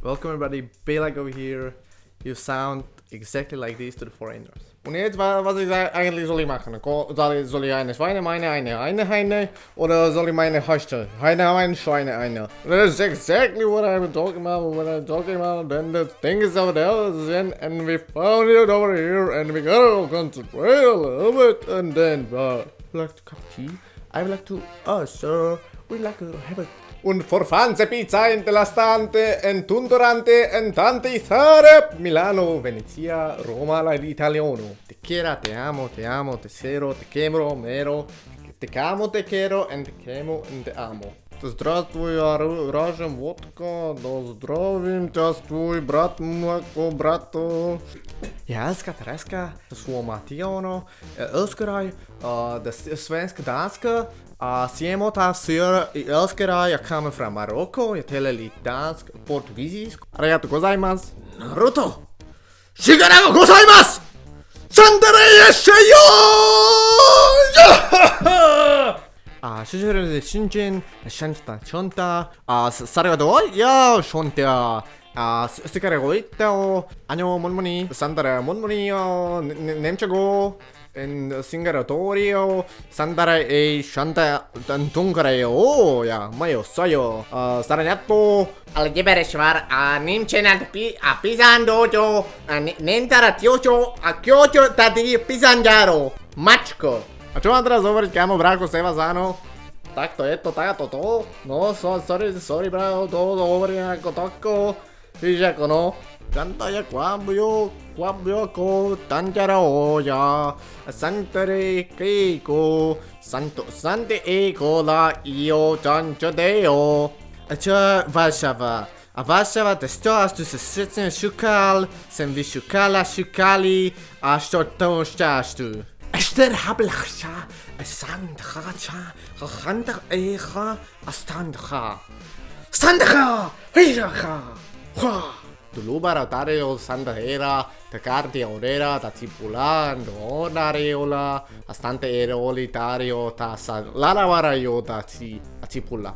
Welcome everybody, Baylike over here. You sound exactly like these to the foreigners. Und jetzt, was ich eigentlich soll ich machen? Soll ich eine Schweine eine Heine oder soll ich meine Haste? Eine Schweine eine. That's exactly what I'm talking about when I'm talking about. Then the thing is over there, and we found it over here, and we gotta concentrate a little bit, and then, would you like a cup of tea? I would like to, sir, we'd like to have a un forfanze pizza intelastante en tundurante en tantizare Milano, Venezia, Roma, l'italiano. Te quiera, te amo, te cero, te quemo, mero, te camo, te quiero, and te quemo, and te amo. Здравствуй, Russian vodka, да здравим тя твой брат, млeko, brato. Jag älskar träska, det svår Mattiano. Jag älskar dig, det svenska danska. Siamo ta syr, jag älskar dig, jag kommer från Marocko, jag talar lite dansk, portugisisk. Arigato gozaimasu. Naruto! Shigarago gozaimasu! Sandere yesheyo! 시절에 신진 샨타 션타 사르가도 야 션타 스티카레고 있다오 아뇨 몬모니 산다라 몬모니요 냄차고 en singaratoriyo sandara e shanta tantungareyo ya mayo soyo saranyato algebereshvar nimchenat pisando yo nentara tiocho a kyocho tadi pisanjaro machko. A čo mám teraz hovoriť, kámo, brácho, Sevazano? Tak to je to, to. No, sorry, brácho, to hovorím ako takko. Víš, ako no. Cantaya quambio, ko tanjara oya. Santare keiko, sante eko la io tanjadeo. A čo Varšava? A Varšava, to tu se srdcem šukal, sem vyšukala šukali, a što to šťaštu. Ester hablachcha, sandhacha, handa echa, astandha. Standha, hijacha, ha. Dulubara tareo sandahera, tacardi aurera, tatipula, donareola, astante ereoli tario, ta salavara yo, tatipula.